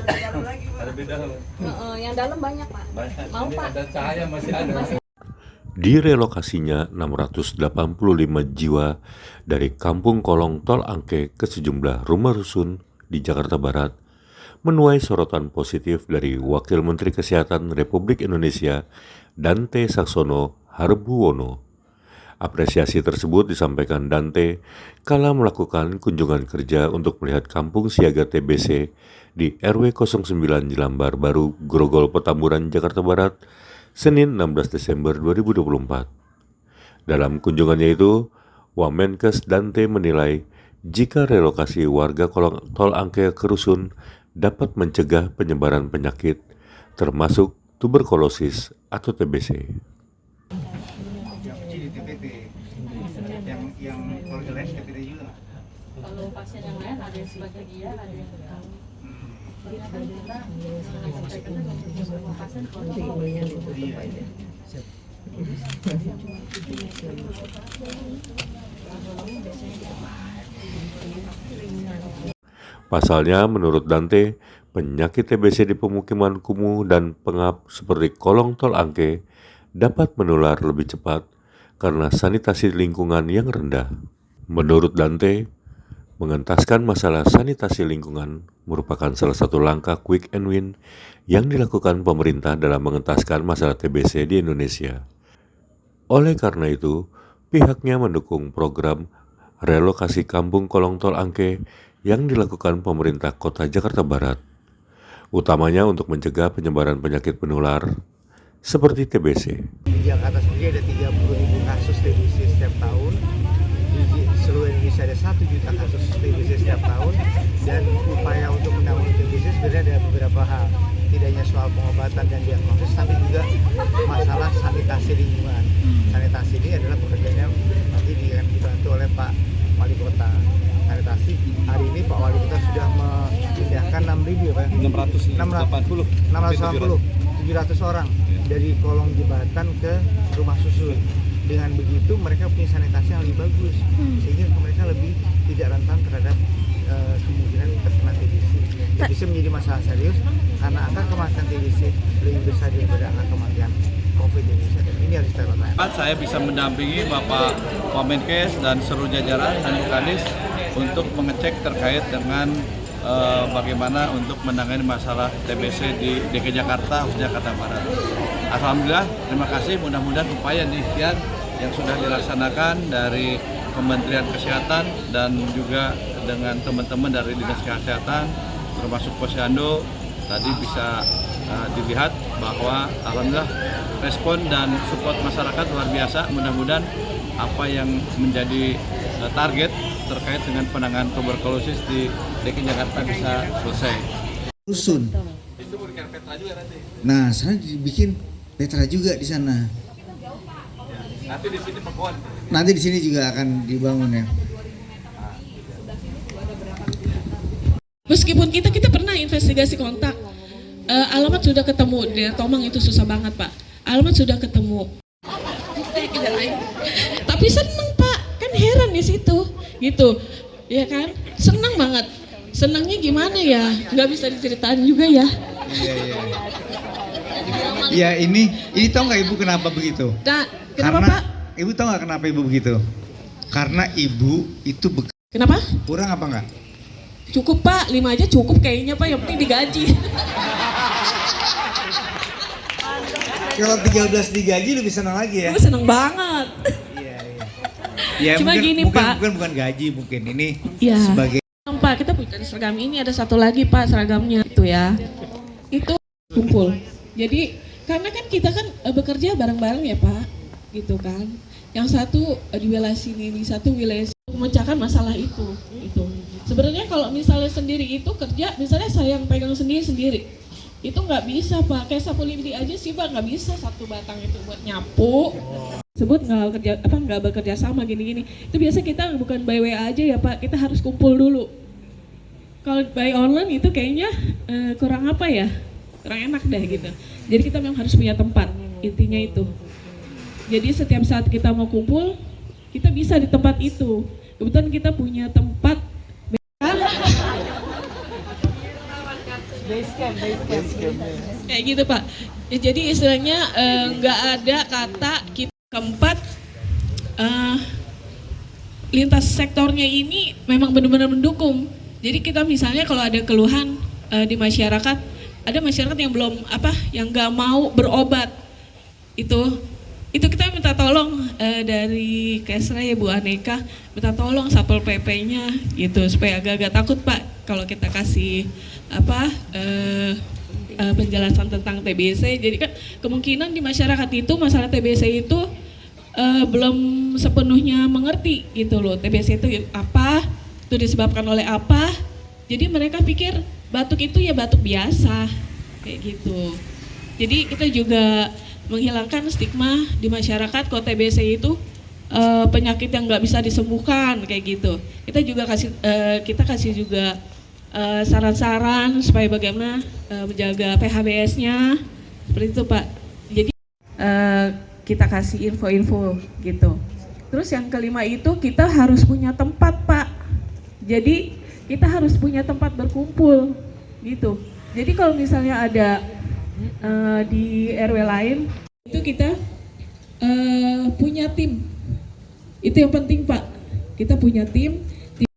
Ada di dalam. Yang dalam banyak Pak. Banyak. Mau Ini Pak? ada cahaya masih ada. Direlokasinya 685 jiwa dari Kampung Kolong Tol Angke ke sejumlah rumah rusun di Jakarta Barat menuai sorotan positif dari Wakil Menteri Kesehatan Republik Indonesia Dante Saxono Harbuwono. Apresiasi tersebut disampaikan Dante kala melakukan kunjungan kerja untuk melihat kampung siaga TBC di RW 09 Jelambar Baru, Grogol, Petamburan, Jakarta Barat, Senin 16 Desember 2024. Dalam kunjungannya itu, Wamenkes Dante menilai jika relokasi warga kolong tol Angke ke rusun dapat mencegah penyebaran penyakit, termasuk tuberkulosis atau TBC. Yang keluarga lain TBC juga. Kalau pasien yang lain ada yang sebagai dia, ada yang tahu. Pasalnya, menurut Dante, penyakit TBC di pemukiman kumuh dan pengap seperti kolong tol Angke dapat menular lebih cepat karena sanitasi lingkungan yang rendah. Menurut Dante, mengentaskan masalah sanitasi lingkungan merupakan salah satu langkah quick and win yang dilakukan pemerintah dalam mengentaskan masalah TBC di Indonesia. Oleh karena itu, pihaknya mendukung program relokasi kampung kolong tol Angke yang dilakukan pemerintah Kota Jakarta Barat, utamanya untuk mencegah penyebaran penyakit penular seperti TBC. Di Jakarta sendiri ada 30.000 kasus TBC setiap tahun. Di seluruh Indonesia ada 1 juta kasus TBC setiap tahun. Dan upaya untuk menangani TBC sebenarnya ada beberapa hal. Tidak hanya soal pengobatan dan diagnosis, tapi juga masalah sanitasi lingkungan. Sanitasi ini adalah pekerjaannya nanti dibantu oleh Pak Wali Kota. Sanitasi hari ini Pak Wali Kota sudah memindahkan 6.000 apa? 700 orang dari kolong jembatan ke rumah susun. Dengan begitu mereka punya sanitasi yang lebih bagus, sehingga mereka lebih tidak rentan terhadap kemungkinan terkena TBC. TBC menjadi masalah serius karena angka kematian TBC lebih besar daripada angka kematian COVID di Indonesia. Dan ini harus dilakukan. Saya bisa mendampingi Bapak Wamenkes dan seluruh jajaran dan Kadis untuk mengecek terkait dengan bagaimana untuk menangani masalah TBC di DKI Jakarta, Jakarta Barat. Alhamdulillah, terima kasih. Mudah-mudahan upaya dan ikhtiar yang sudah dilaksanakan dari Kementerian Kesehatan dan juga dengan teman-teman dari Dinas Kesehatan, termasuk Posyandu, tadi bisa dilihat bahwa alhamdulillah respon dan support masyarakat luar biasa. Mudah-mudahan apa yang menjadi target terkait dengan penanganan tuberkulosis di DKI Jakarta bisa selesai. Rusun. Itu berikan peta juga nanti. Nah, sana dibikin petra juga di sana. Nanti di sini pekuan. Nanti di sini juga akan dibangun ya. Meskipun kita pernah investigasi kontak, alamat sudah ketemu di Tomang, itu susah banget Pak. Alamat sudah ketemu. Tapi seneng Pak, kan heran di situ, gitu, ya kan? Senang banget. Senangnya gimana ya? Nggak bisa diceritain juga ya. Iya ini tahu nggak Ibu kenapa begitu? Nah, kenapa Karena Pak? Ibu tahu nggak kenapa Ibu begitu? Karena Ibu itu Kenapa? kurang apa enggak? Cukup Pak, 5 aja cukup kayaknya Pak, yang penting digaji. Kalau 13 digaji lebih senang lagi ya? Gue seneng banget. Ya, Cuma mungkin, gini, mungkin, Pak. bukan gaji mungkin ini Ya. sebagai Pak, kita punya seragam ini, ada satu lagi Pak seragamnya itu ya. Itu kumpul. Jadi karena kan kita kan bekerja bareng-bareng ya Pak, gitu kan. Yang satu di wilayah sini, di satu wilayah sini, memecahkan masalah itu. Sebenarnya kalau misalnya sendiri itu kerja, misalnya saya yang pegang sendiri, itu nggak bisa Pak. Kayak sapu lidi aja sih Pak, nggak bisa satu batang itu buat nyapu. Sebut nggak bekerja sama gini-gini. Itu biasa kita bukan by WA aja ya Pak, kita harus kumpul dulu. Kalau by online itu kayaknya kurang apa ya, kurang enak deh gitu. Jadi kita memang harus punya tempat, intinya itu. Jadi setiap saat kita mau kumpul, kita bisa di tempat itu. Kebetulan kita punya tempat Kayak gitu Pak. Ya, jadi istilahnya nggak ada kata kita. Keempat, lintas sektornya ini memang benar-benar mendukung. Jadi kita misalnya kalau ada keluhan di masyarakat, ada masyarakat yang belum yang nggak mau berobat, itu kita minta tolong dari Kesra ya Bu Aneka, minta tolong Satpol PP-nya gitu supaya agak-agak takut Pak kalau kita kasih penjelasan tentang TBC. Jadi kan kemungkinan di masyarakat itu masalah TBC itu belum sepenuhnya mengerti gitu loh. TBC itu apa, itu disebabkan oleh apa. Jadi mereka pikir batuk itu ya batuk biasa kayak gitu. Jadi kita juga menghilangkan stigma di masyarakat kalau TBC itu penyakit yang nggak bisa disembuhkan kayak gitu. Kita kasih juga saran-saran supaya bagaimana menjaga PHBS-nya seperti itu Pak. Jadi kita kasih info-info gitu. Terus yang kelima itu kita harus punya tempat Pak. Jadi kita harus punya tempat berkumpul gitu. Jadi kalau misalnya ada di RW lain itu kita punya tim. Itu yang penting Pak. Kita punya tim.